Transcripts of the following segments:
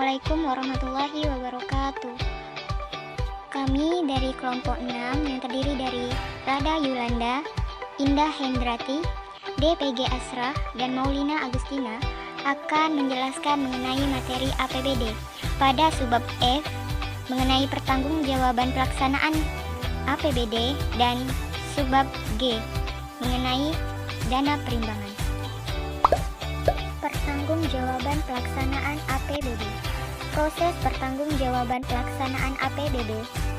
Assalamualaikum warahmatullahi wabarakatuh. Kami dari kelompok 6 yang terdiri dari Rada Yulanda, Indah Hendrati, DPG Asrah, dan Maulina Agustina akan menjelaskan mengenai materi APBD pada subbab F mengenai pertanggungjawaban pelaksanaan APBD dan subbab G mengenai dana perimbangan. Pertanggungjawaban pelaksanaan APBD. Proses pertanggungjawaban pelaksanaan APBD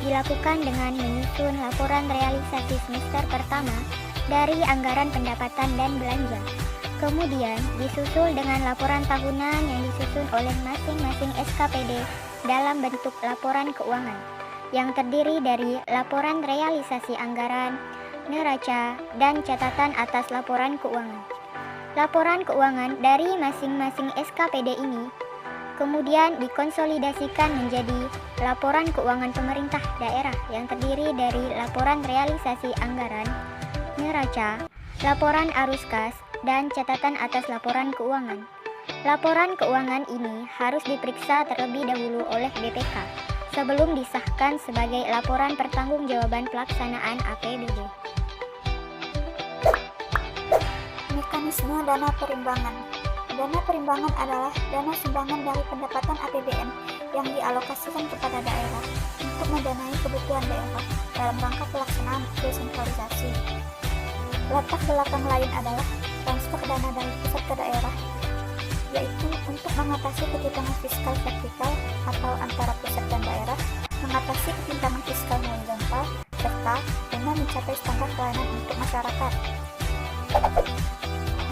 dilakukan dengan menyusun laporan realisasi semester pertama dari anggaran pendapatan dan belanja. Kemudian disusul dengan laporan tahunan yang disusun oleh masing-masing SKPD dalam bentuk laporan keuangan yang terdiri dari laporan realisasi anggaran, neraca, dan catatan atas laporan keuangan. Laporan keuangan dari masing-masing SKPD ini kemudian dikonsolidasikan menjadi laporan keuangan pemerintah daerah yang terdiri dari laporan realisasi anggaran, neraca, laporan arus kas, dan catatan atas laporan keuangan. Laporan keuangan ini harus diperiksa terlebih dahulu oleh BPK sebelum disahkan sebagai laporan pertanggungjawaban pelaksanaan APBD. Mekanisme dana perimbangan. Dana perimbangan adalah dana sumbangan dari pendapatan APBN yang dialokasikan kepada daerah untuk mendanai kebutuhan daerah dalam rangka pelaksanaan desentralisasi. Latar belakang lain adalah transfer dana dari pusat ke daerah, yaitu untuk mengatasi ketimpangan fiskal vertikal atau antara pusat dan daerah, mengatasi ketimpangan fiskal horizontal, serta guna mencapai standar pelayanan untuk masyarakat.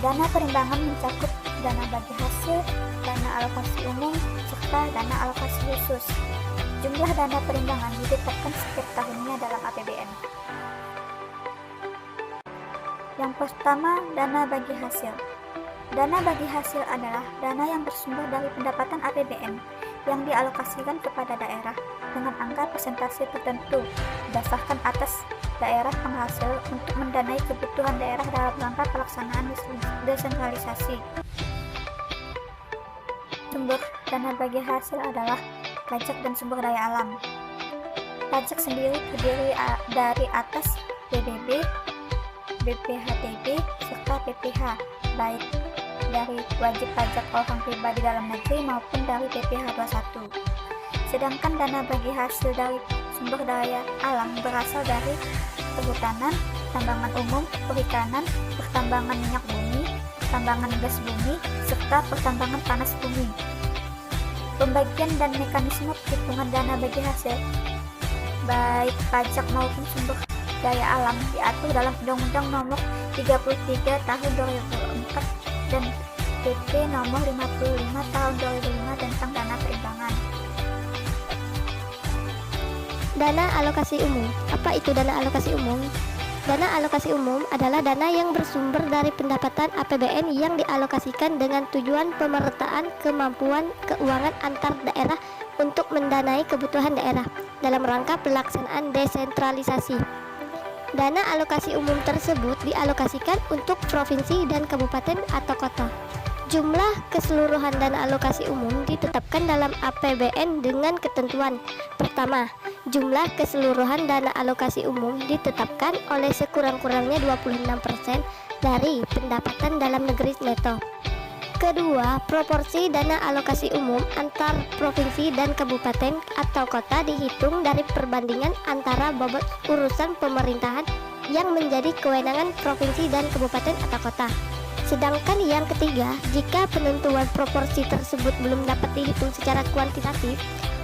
Dana perimbangan mencakup dana bagi hasil, dana alokasi umum, serta dana alokasi khusus. Jumlah dana perimbangan ditetapkan setiap tahunnya dalam APBN. Yang pertama, dana bagi hasil. Dana bagi hasil adalah dana yang bersumber dari pendapatan APBN yang dialokasikan kepada daerah dengan angka persentase tertentu berdasarkan atas daerah penghasil untuk mendanai kebutuhan daerah dalam rangka pelaksanaan desentralisasi. Sumber dana bagi hasil adalah pajak dan sumber daya alam. Pajak sendiri terdiri dari atas PBB, BPHTB, serta PPH, baik dari wajib pajak orang pribadi dalam negeri maupun dari PPh 21. Sedangkan dana bagi hasil dari sumber daya alam berasal dari perhutanan, tambangan umum, perikanan, pertambangan minyak bumi, tambangan gas bumi, serta pertambangan panas bumi. Pembagian dan mekanisme perhitungan dana bagi hasil, baik pajak maupun sumber daya alam, diatur dalam Undang-Undang Nomor 33 Tahun 2004 dan PP Nomor 55 Tahun 2005 tentang dana perimbangan. Dana alokasi umum. Apa itu dana alokasi umum? Dana alokasi umum adalah dana yang bersumber dari pendapatan APBN yang dialokasikan dengan tujuan pemerataan kemampuan keuangan antar daerah untuk mendanai kebutuhan daerah dalam rangka pelaksanaan desentralisasi. Dana alokasi umum tersebut dialokasikan untuk provinsi dan kabupaten atau kota. Jumlah keseluruhan dana alokasi umum ditetapkan dalam APBN dengan ketentuan. Pertama, jumlah keseluruhan dana alokasi umum ditetapkan oleh sekurang-kurangnya 26% dari pendapatan dalam negeri neto. Kedua, proporsi dana alokasi umum antar provinsi dan kabupaten atau kota dihitung dari perbandingan antara bobot urusan pemerintahan yang menjadi kewenangan provinsi dan kabupaten atau kota. Sedangkan yang ketiga, jika penentuan proporsi tersebut belum dapat dihitung secara kuantitatif,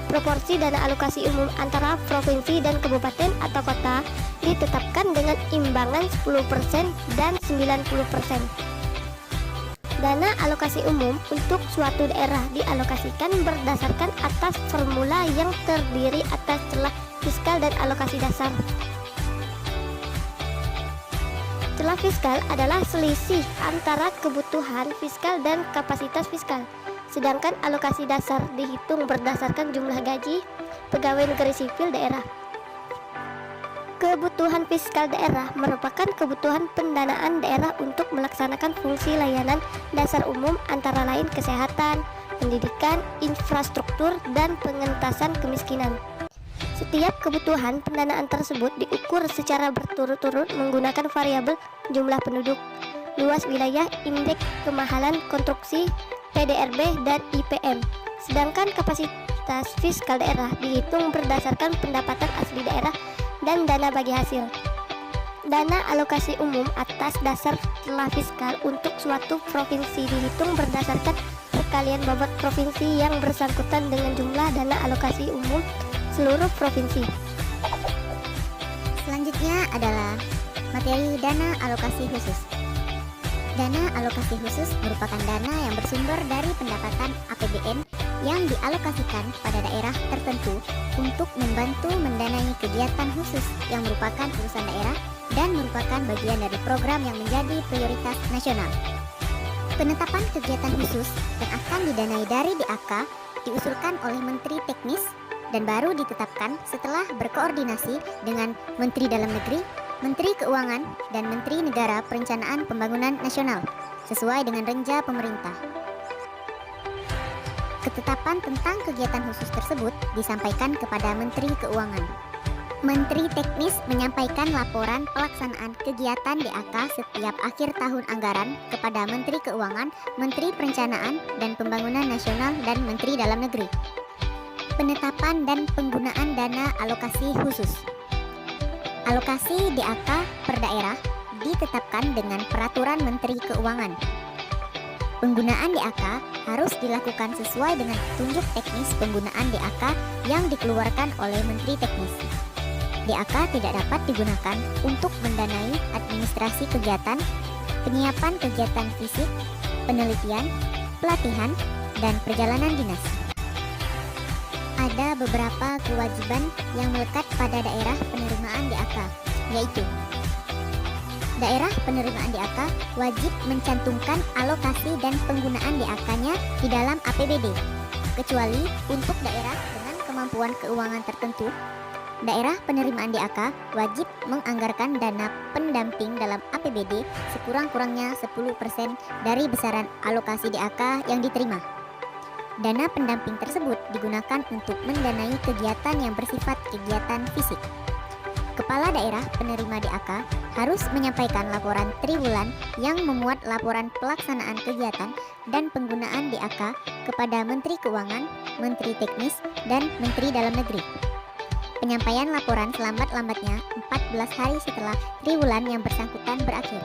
proporsi dana alokasi umum antara provinsi dan kabupaten atau kota ditetapkan dengan imbangan 10% dan 90%. Dana alokasi umum untuk suatu daerah dialokasikan berdasarkan atas formula yang terdiri atas celah fiskal dan alokasi dasar. Celah fiskal adalah selisih antara kebutuhan fiskal dan kapasitas fiskal. Sedangkan alokasi dasar dihitung berdasarkan jumlah gaji pegawai negeri sipil daerah. Kebutuhan fiskal daerah merupakan kebutuhan pendanaan daerah untuk melaksanakan fungsi layanan dasar umum antara lain kesehatan, pendidikan, infrastruktur, dan pengentasan kemiskinan. Setiap kebutuhan pendanaan tersebut diukur secara berturut-turut menggunakan variabel jumlah penduduk, luas wilayah, indeks kemahalan konstruksi, PDRB, dan IPM. Sedangkan kapasitas fiskal daerah dihitung berdasarkan pendapatan asli daerah dan dana bagi hasil. Dana alokasi umum atas dasar celah fiskal untuk suatu provinsi dihitung berdasarkan perkalian bobot provinsi yang bersangkutan dengan jumlah dana alokasi umum seluruh provinsi. Selanjutnya adalah materi dana alokasi khusus. Dana alokasi khusus merupakan dana yang bersumber dari pendapatan APBN yang dialokasikan pada daerah tertentu untuk membantu mendanai kegiatan khusus yang merupakan urusan daerah dan merupakan bagian dari program yang menjadi prioritas nasional. Penetapan kegiatan khusus yang akan didanai dari DAK diusulkan oleh Menteri Teknis dan baru ditetapkan setelah berkoordinasi dengan Menteri Dalam Negeri, Menteri Keuangan, dan Menteri Negara Perencanaan Pembangunan Nasional sesuai dengan renja pemerintah. Ketetapan tentang kegiatan khusus tersebut disampaikan kepada Menteri Keuangan. Menteri Teknis menyampaikan laporan pelaksanaan kegiatan DAK setiap akhir tahun anggaran kepada Menteri Keuangan, Menteri Perencanaan dan Pembangunan Nasional, dan Menteri Dalam Negeri. Penetapan dan penggunaan dana alokasi khusus. Alokasi DAK per daerah ditetapkan dengan peraturan Menteri Keuangan. Penggunaan DAK harus dilakukan sesuai dengan petunjuk teknis penggunaan DAK yang dikeluarkan oleh Menteri Teknis. DAK tidak dapat digunakan untuk mendanai administrasi kegiatan, penyiapan kegiatan fisik, penelitian, pelatihan, dan perjalanan dinas. Ada beberapa kewajiban yang melekat pada daerah penerimaan DAK, yaitu daerah penerimaan DAK wajib mencantumkan alokasi dan penggunaan DAK-nya di dalam APBD, kecuali untuk daerah dengan kemampuan keuangan tertentu. Daerah penerimaan DAK wajib menganggarkan dana pendamping dalam APBD sekurang-kurangnya 10% dari besaran alokasi DAK yang diterima. Dana pendamping tersebut digunakan untuk mendanai kegiatan yang bersifat kegiatan fisik. Kepala daerah penerima DAK harus menyampaikan laporan triwulan yang memuat laporan pelaksanaan kegiatan dan penggunaan DAK kepada Menteri Keuangan, Menteri Teknis, dan Menteri Dalam Negeri. Penyampaian laporan selambat-lambatnya 14 hari setelah triwulan yang bersangkutan berakhir.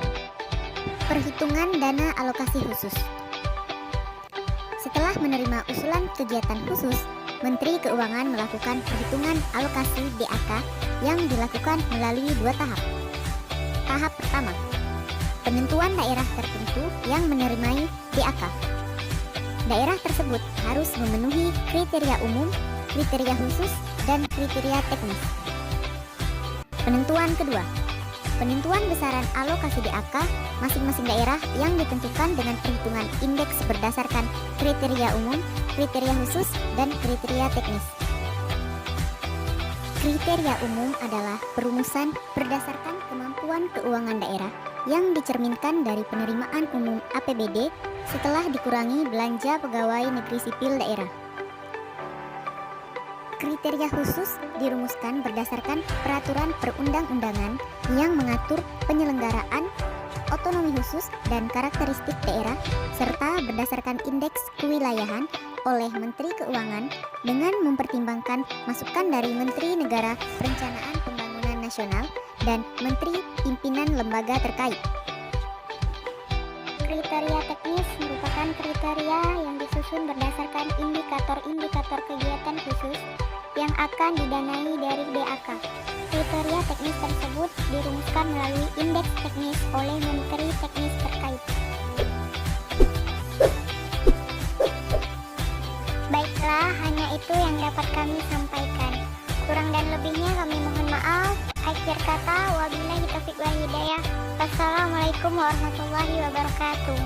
Perhitungan dana alokasi khusus. Setelah menerima usulan kegiatan khusus, Menteri Keuangan melakukan perhitungan alokasi DAK yang dilakukan melalui 2 tahap. Tahap pertama, penentuan daerah tertentu yang menerima DAK. Daerah tersebut harus memenuhi kriteria umum, kriteria khusus, dan kriteria teknis. Penentuan kedua, penentuan besaran alokasi DAK masing-masing daerah yang ditentukan dengan perhitungan indeks berdasarkan kriteria umum, kriteria khusus, dan kriteria teknis. Kriteria umum adalah perumusan berdasarkan kemampuan keuangan daerah yang dicerminkan dari penerimaan umum APBD setelah dikurangi belanja pegawai negeri sipil daerah. Kriteria khusus dirumuskan berdasarkan peraturan perundang-undangan yang mengatur penyelenggaraan, otonomi khusus, dan karakteristik daerah, serta berdasarkan indeks kewilayahan oleh Menteri Keuangan dengan mempertimbangkan masukan dari Menteri Negara Perencanaan Pembangunan Nasional dan Menteri Pimpinan lembaga terkait. Kriteria teknis merupakan kriteria yang disusun berdasarkan indikator-indikator kegiatan khusus yang akan didanai dari DAK. Kriteria teknis tersebut dirumuskan melalui indeks teknis oleh Menteri Teknis terkait. Baiklah, hanya itu yang dapat kami sampaikan. Kurang dan lebihnya kami mohon maaf. Akhir kata, wabillahi taufiq wal hidayah. Wassalamualaikum warahmatullahi wabarakatuh.